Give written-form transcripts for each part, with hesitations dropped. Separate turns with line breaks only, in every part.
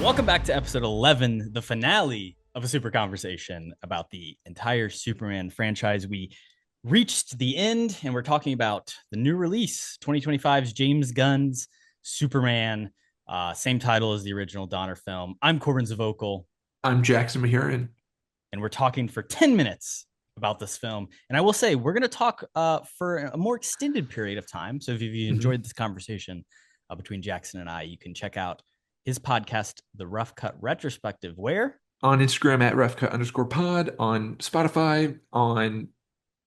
Welcome back to episode 11, the finale of a super conversation about the entire Superman franchise. We reached the end and we're talking about the new release, 2025's James Gunn's Superman, same title as the original Donner film. I'm Korbin Zvokel,
I'm Jackson Mahuron.
and we're talking for 10 minutes about this film. And I will say, we're going to talk for a more extended period of time. So if you
Mhm.
enjoyed this conversation between Jackson and I, you can check out his podcast, The Rough Cut Retrospective, where
On Instagram at roughcut_pod, on Spotify, on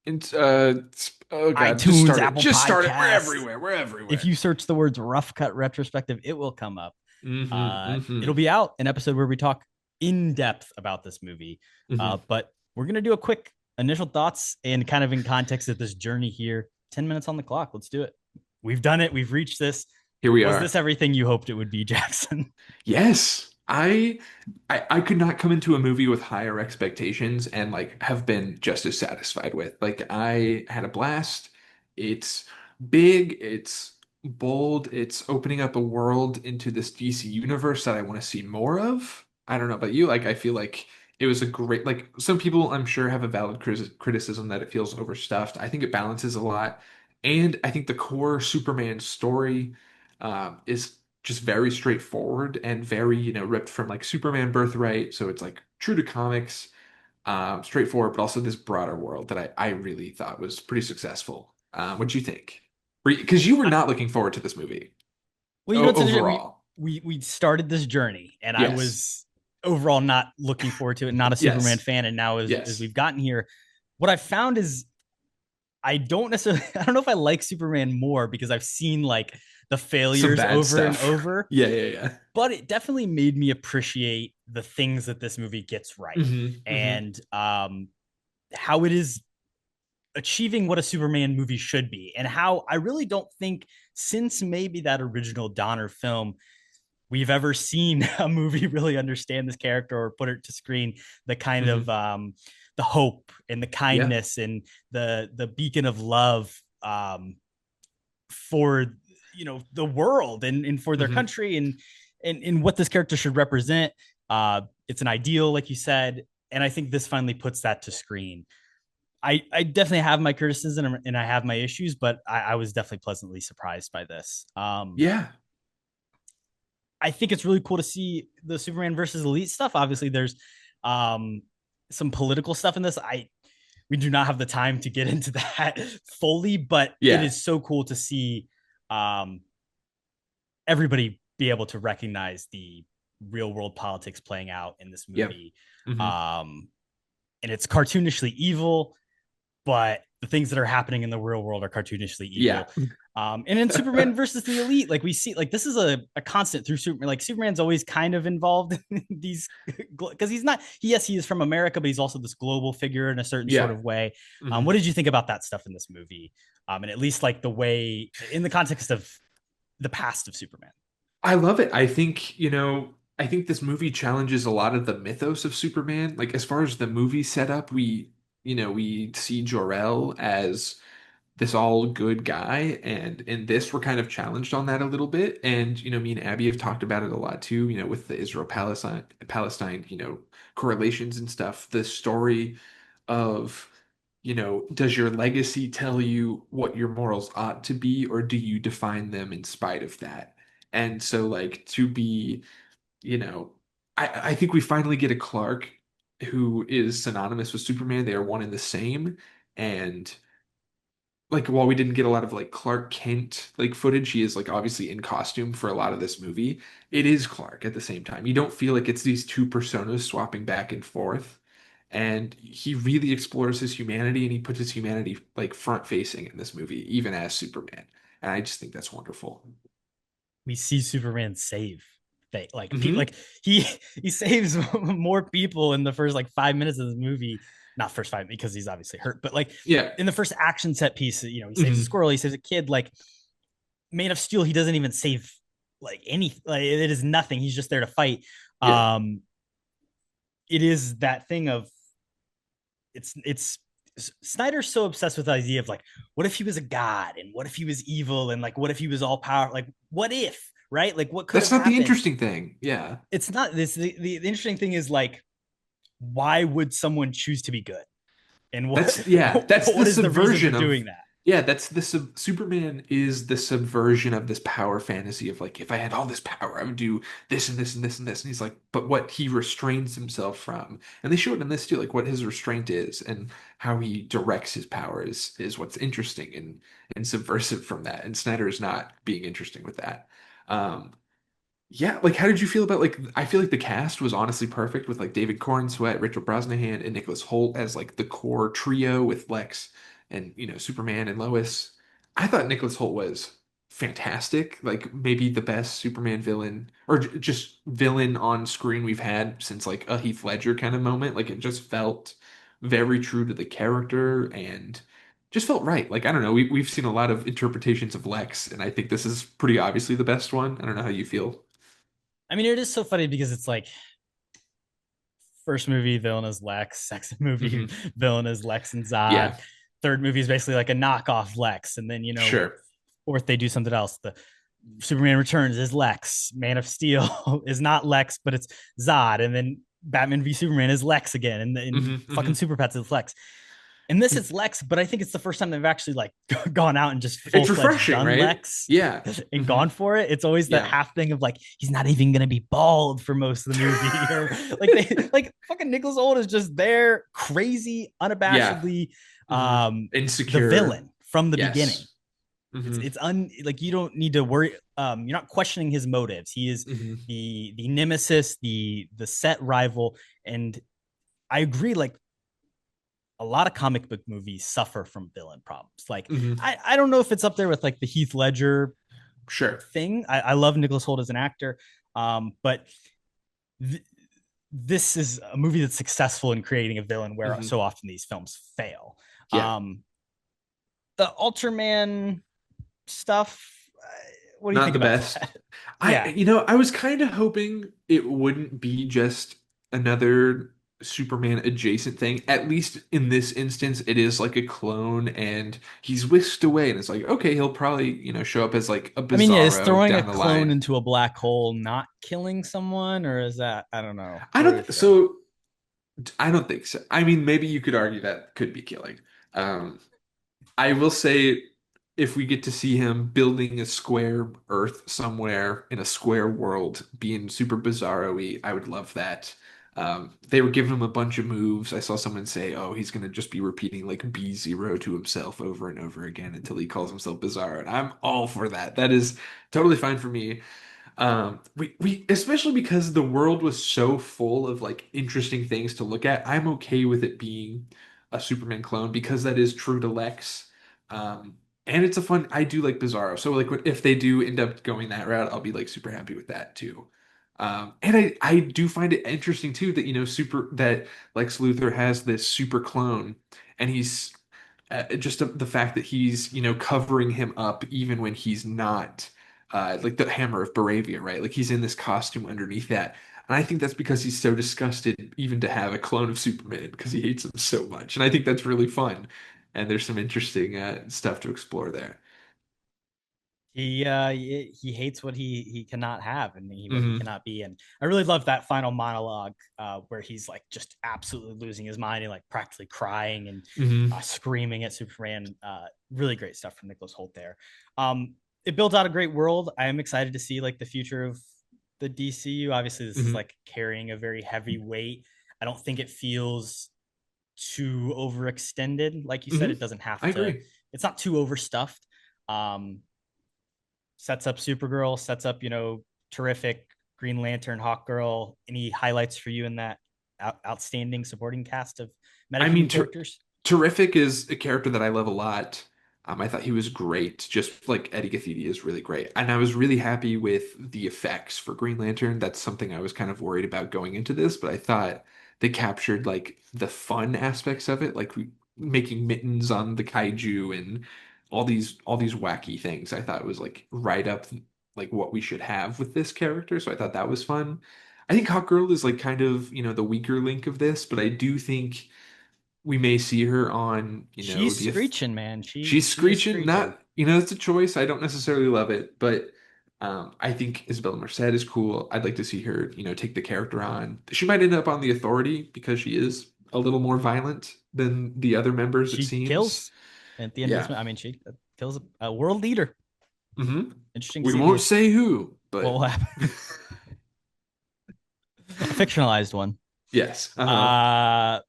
oh god, just
iTunes,
start it.
Apple
Just start it. We're
Podcasts.
everywhere. We're
If
everywhere.
you search the words Rough Cut Retrospective, it will come up. It'll
Hmm.
be out, an episode where we talk in depth about this movie.
Hmm.
But we're going to do a quick initial thoughts and kind of in context of this journey here. 10 minutes on the clock. Let's do it. We've done it. We've reached this.
Here we
Was
are.
this everything you hoped it would be, Jackson?
Yes. I could not come into a movie with higher expectations and like have been just as satisfied with. Like I had a blast. It's big, it's bold, it's opening up a world into this DC universe that I want to see more of. I don't know about you, like I feel like it was a great like some people I'm sure have a valid criticism that it feels overstuffed. I think it balances a lot. And I think the core Superman story is just very straightforward and very, ripped from like Superman Birthright. So it's like true to comics, straightforward, but also this broader world that I really thought was pretty successful. What do you think? Because you were
I,
not looking forward to this movie
well, you know, it's interesting.
overall.
We started this journey, and I
Yes.
was overall not looking forward to it, not a Superman
Yes.
fan. And now, as
Yes.
we've gotten here, what I found is I don't necessarily I don't know if I like Superman more because I've seen like the
Some
failures
bad
over and
stuff.
over,
Yeah, yeah, yeah.
but it definitely made me appreciate the things that this movie gets right
Hmm. Hmm.
and how it is achieving what a Superman movie should be, and how I really don't think since maybe that original Donner film we've ever seen a movie really understand this character or put it to screen the kind of
Hmm.
the hope and the
Yeah.
kindness and the beacon of love for the world and for their
Hmm.
country and what this character should represent. It's an ideal, like you said, and I think this finally puts that to screen. I definitely have my criticism and I have my issues, but I was definitely pleasantly surprised by this.
Yeah.
I think it's really cool to see the Superman versus Elite stuff. Obviously, there's um, some political stuff in this. We do not have the time to get into that fully, but it
Yeah.
is so cool to see um, everybody be able to recognize the real world politics playing out in this
Yep.
movie.
Hmm.
Um, and it's cartoonishly evil, but the things that are happening in the real world are cartoonishly
Yeah.
evil. And in Superman versus the Elite, like we see, like this is a constant through Superman. Like Superman's always kind of involved in these because he's not. Yes, he is from America, but he's also this global figure in a certain sort
Yeah.
of way. What
Hmm.
did you think about that stuff in this movie? And at least like the way in the context of the past of Superman.
I love it. I think this movie challenges a lot of the mythos of Superman. Like as far as the movie setup, we see Jor-El as this all good guy, and in this we're kind of challenged on that a little bit. And me and Abby have talked about it a lot too, with the Israel Palestine, correlations and stuff. The story of does your legacy tell you what your morals ought to be, or do you define them in spite of that? And so, like, to be, you know, I think we finally get a Clark who is synonymous with Superman. They are one and the same. And like, while we didn't get a lot of like Clark Kent like footage, he is like obviously in costume for a lot of this movie. It is Clark at the same time. You don't feel like it's these two personas swapping back and forth. And he really explores his humanity and he puts his humanity like front facing in this movie, even as Superman. And I just think that's wonderful.
We see Superman save
Hmm.
like he he saves more people in the first like 5 minutes of the movie. Not first five because he's obviously hurt, but like
Yeah.
in the first action set piece, he saves a
Hmm.
squirrel, he saves a kid. Like Man of Steel, he doesn't even save like any. Like, it is nothing. He's just there to fight.
Yeah.
Um, it is that thing of it's Snyder's so obsessed with the idea of like, what if he was a god and what if he was evil and like, what if he was all power? Like, what if? right? Like what could
That's
have
not the
happened?
interesting thing. Yeah.
It's not this. The interesting thing is like, why would someone choose to be good? And what
That's the
what is the reason for
subversion of
doing that?
yeah, that's the Superman is the subversion of this power fantasy of like if I had all this power, I would do this and this and this and this. And he's like, but what he restrains himself from, and they show it in this too, like what his restraint is and how he directs his power is what's interesting and subversive from that. And Snyder is not being interesting with that. Um, yeah, like how did you feel about like I feel like the cast was honestly perfect with like David Cornsweet, Rachel Brosnahan, and Nicholas Hoult as like the core trio with Lex and Superman and Lois. I thought Nicholas Hoult was fantastic, like maybe the best Superman villain or just villain on screen we've had since like a Heath Ledger kind of moment. Like it just felt very true to the character and just felt right. Like I don't know, we've seen a lot of interpretations of Lex, and I think this is pretty obviously the best one. I don't know how you feel.
I mean, it is so funny because it's like first movie villain is Lex, second movie
Hmm.
villain is Lex and Zod,
Yeah,
third movie is basically like a knockoff Lex, and then
sure.
fourth they do something else. The Superman Returns is Lex, Man of Steel is not Lex, but it's Zod, and then Batman v Superman is Lex again, and
Hmm.
fucking
Hmm.
Super Pets is Lex. And this is Lex, but I think it's the first time they've actually like gone out and just full
It's
fledged
refreshing,
done
right?
Lex
Yeah.
and
Hmm.
gone for it. It's always that
Yeah.
half thing of like he's not even gonna be bald for most of the movie, or like they like fucking Nicholas Hoult is just there, crazy,
Yeah.
unabashedly,
Hmm.
the
Insecure.
villain from the beginning.
Yes. Hmm.
It's like you don't need to worry. You're not questioning his motives. He is
Hmm.
the nemesis, the set rival, and I agree. Like a lot of comic book movies suffer from villain problems. Like
Hmm.
I don't know if it's up there with like the Heath Ledger
Sure.
thing. I love Nicholas Hoult as an actor, but th- this is a movie that's successful in creating a villain where
Hmm.
so often these films fail.
Yeah.
Um, the Ultraman stuff. What do you
Not
think
the
about
best.
that? Yeah,
I was kind of hoping it wouldn't be just another Superman adjacent thing. At least in this instance, it is like a clone and he's whisked away and it's like, okay, he'll probably, show up as like a
I mean, yeah, is
Bizarro
throwing a
down the
clone
line.
into a black hole not killing someone, or is that I don't know.
I
What do you
don't,
feel?
so I don't think so. I mean, maybe you could argue that could be killing. Um, I will say if we get to see him building a square Earth somewhere in a square world, being super bizarro-y, I would love that. They were giving him a bunch of moves. I saw someone say, "Oh, he's gonna just be repeating like B0 to himself over and over again until he calls himself Bizarro." And I'm all for that. That is totally fine for me. We especially because the world was so full of like interesting things to look at. I'm okay with it being a Superman clone because that is true to Lex. And it's a fun. I do like Bizarro, so like if they do end up going that route, I'll be like super happy with that too. And I do find it interesting too that super that Lex Luthor has this super clone, and he's just the fact that he's covering him up even when he's not like the Hammer of Baravia, right? Like he's in this costume underneath that. And I think that's because he's so disgusted even to have a clone of Superman because he hates him so much. And I think that's really fun. And there's some interesting stuff to explore there.
He hates what he cannot have and what he
Hmm.
cannot be. And I really love that final monologue where he's like just absolutely losing his mind and like practically crying and
Hmm.
screaming at Superman. Really great stuff from Nicholas Holt there. It built out a great world. I am excited to see like the future of the DCU. Obviously, this is
Hmm.
like carrying a very heavy weight. I don't think it feels too overextended. Like you said,
Hmm.
it doesn't have
I
to.
agree.
It's not too overstuffed. Um, Sets up Supergirl, sets up, terrific Green Lantern, Hawkgirl. Any highlights for you in that outstanding supporting cast of meta
I
human
mean,
characters?
Terrific is a character that I love a lot. I thought he was great, just like Eddie Gathidi is really great. And I was really happy with the effects for Green Lantern. That's something I was kind of worried about going into this, but I thought they captured like the fun aspects of it, like making mittens on the kaiju and all these wacky things. I thought it was like right up like what we should have with this character. So I thought that was fun. I think Hawkgirl is like kind of, the weaker link of this, but I do think we may see her on,
She's
the
screeching, man. She
she's
she is
screeching.
screeching.
Not, it's a choice. I don't necessarily love it, but I think Isabella Merced is cool. I'd like to see her, take the character on. She might end up on the Authority because she is a little more violent than the other members, it
She
seems.
kills at the end of
Yeah.
this. I mean, she kills a world leader.
hmm
Interesting to
We
see
won't
these.
say who,
What
but
will happen? A fictionalized one.
yes. Uh-huh.
Uh,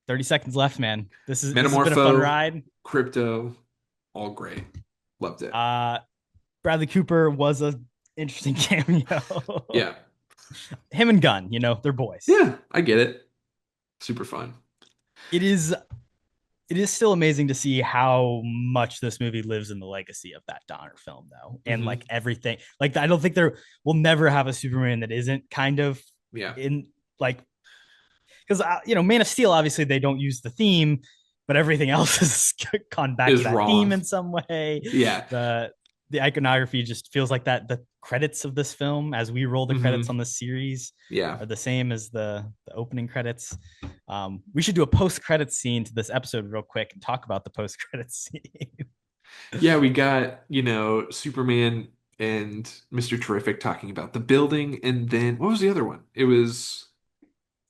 30 seconds left, man. This has been a fun
Metamorpho,
ride.
Crypto, all great. Loved it.
Uh, Bradley Cooper was a interesting cameo.
Yeah.
Him and Gunn, they're boys.
Yeah, I get it. Super fun.
It is it is still amazing to see how much this movie lives in the legacy of that Donner film, though, and
hmm
like everything. Like I don't think there will never have a Superman that isn't kind of
Yeah.
in like because Man of Steel obviously they don't use the theme, but everything else has gone back to
Is
that theme
wrong.
in some way.
Yeah.
The iconography just feels like that. The credits of this film, as we roll the credits
hmm
on this series,
Yeah.
are the same as the opening credits. We should do a post credits scene to this episode real quick and talk about the post credits scene.
Yeah, we got, Superman and Mr. Terrific talking about the building, and then what was the other one? It was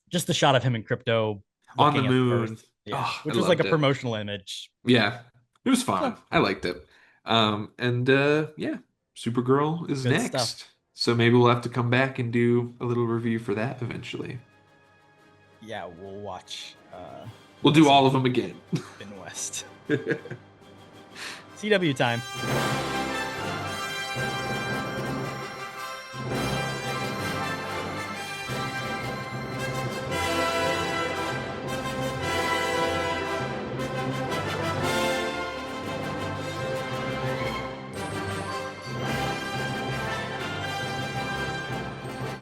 Just the shot of him and Crypto
on the
looking at
moon.
Earth, yeah,
Oh, I
which was like a
loved it.
promotional image.
Yeah. It was
So
fun. I liked it. And yeah, Supergirl is
good stuff.
next. So maybe we'll have to come back and do a little review for that eventually.
Yeah, we'll watch
We'll do
Lois
all of
and
them again.
Ben West. CW time.